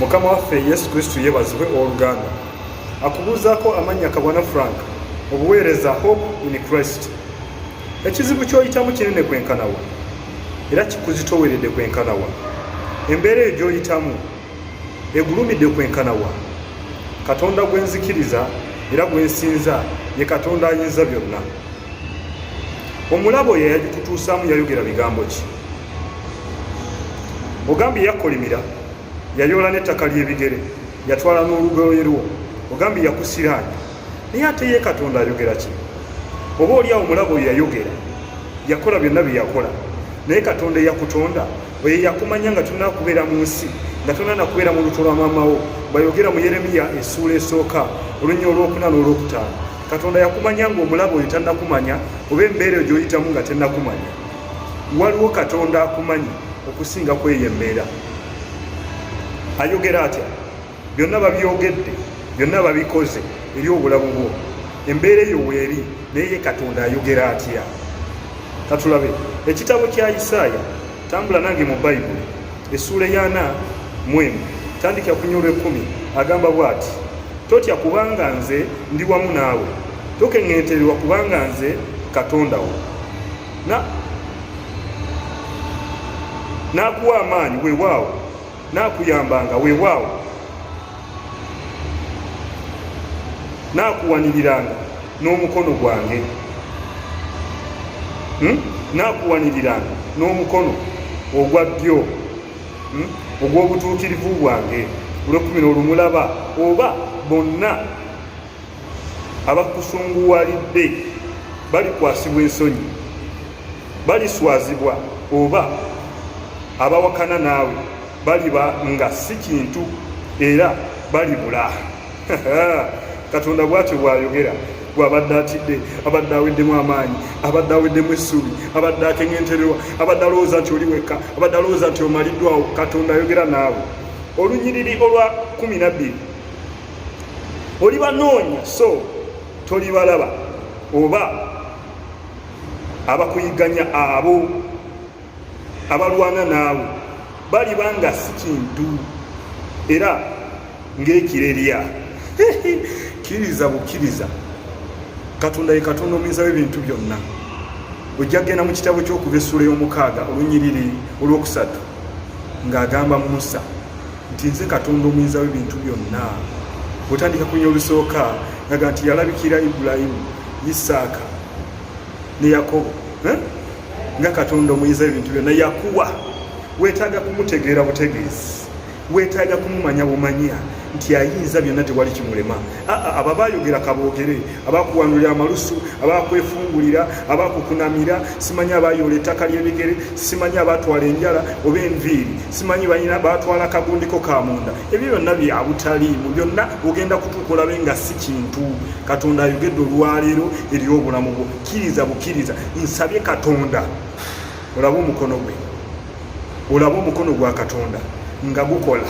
Mukama waffe Yesu Kristo yebazibwe oluganda. Akubuuzaako amannya Kabwana Frank, obuweereza Hope in Christ. Ekizibu ky'oyitamu kinene kwenkanawa era kikuzitoweredde kwenkanawa. Embeera gy'oyitamu egulumidde kwenkanawa. Katonda gwe nzikiriza era gwe nsinza ye Katonda ayinza byonna. Omulabo ye yagikutuusaamu yayogera bigambo ki? Ogambye yakolimira, yayoola n'ettaka ly'ebigere, yatwala n'olugoye lwo. Ogambye yakusiraanya, naye ate ye Katonda ayogera ki? Oba oli awo omulabo ye yayogera, yakola byonna bye yakola, naye Katonda eyakutonda oye yakumanya nga tulina kubeera mu nsi, nga tulina nakubeera mu luto lwa maamawo. Bayogera mu Yeremiya essuula esooka olunnya olwokuna n'olwokutaano. Katonda yakumanya ng'omulabo oyo tannakumanya, oba embeera gy'oyitamu nga tennakumanya. Waliwo Katonda akumanyi okusinga kweyo embeera. Ayogera atya? Byonna babyogedde, byonna babikoze eri obulamu bwo. Embeera eyo weeri, naye ye Katonda ayogera atya? Katulabe ekitabo kya Isaaya, tambula nange mu Bayibuli, essuula ya 40 tandika ku nnyolo 10, agamba bw'ati: totya kubanga nze ndi wamu naawe, tokeŋŋentererwa kubanga nze Katonda wo. Naakuwa amaanyi weewaawo, naakuyambanga weewaawo, naakuwaniriranga n'omukono gwange. Naakuwaniriranga n'omukono ogwa ddyo ogw'obutuukirivu bwange. Olw'ekumi mulaba oba bonna abakusunguwalidde balikwasibwa ensonyi, baliswazibwa, oba abawakana naawe baliba nga si kintu era balibula. Katonda bw'atyo bw'ayogera, bw'abadde atidde, abadde aweddemu amaanyi, abadde aweddemu essuubi, abadde akeŋŋentererwa, abadde alowooza nti oli wekka, abadde alowooza nti omaliddwawo. Katonda ayogera naawe. Olunyiriri olwa 12, olibanoonya so tolibalaba, oba abakuyigganya abo abalwana naawe baliba nga si kintu era ng'ekirerya. Kkiriza bukkiriza, Katonda ye Katonda omuyinza w'ebintu byonna. Ojja kgenda mu kitabo ky'okuva essuula y'omukaaga olunyiriri olw'okusatu ng'agamba Musa nti nze Katonda omuyinza w'ebintu byonna. Otandika ku nnya olusooka nga nti yalabikira Ibulayimu, Isaaka ne Yakobo nga Katonda omuyinza w'ebintu byonna. Yakuwa, weetaaga kumutegeera butegeezi, weetaaga kumumanya bumanya nti ayinza byonna, tewali kimulema. Abo bayogera kaboogere, abakuwanulira amalusu, abakwefungulira, abakukunamira, simanyi abayoola ettaka ly'ebigere, simanyi abatwala enjala oba enviiri, simanyi balina batwala akagundiko ka munda. Ebyo byonna bya butaliimu, byonna ogenda kutuuka olabe nga si kintu. Katonda ayogedde olwaleero eri obulamu bwo. Kkiriza bukkiriza, nsabye Katonda olabe omukono gwe, olabe omukono gwa Katonda nga gukola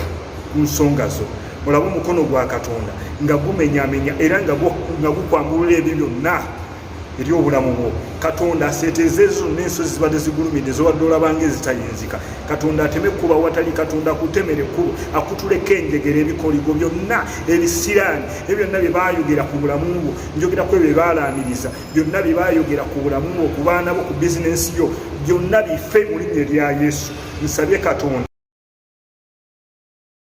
ku nsonga zo. Olabe omukono gwa Katonda nga gumenyamenya era nga gukwambulula ebyo byonna eri obulamu bwo. Katonda aseetezeezo n'ensozi zibadde zigulumidde zobadde olabanga ezitayinzika. Katonda ateme kuba watali, Katonda akutemere ekkubo, akutuleko enjegera, ebikoligo byonna ebisiraani, ebyo byonna bye baayogera ku bulamu bwo. Njogera ku ebyo bye baalaamiriza, byonna bye baayogera ku bulamu bwo, ku baana bo, ku bizinensi yo, byonna bife mu linnya lya Yesu. Nsabye Katonda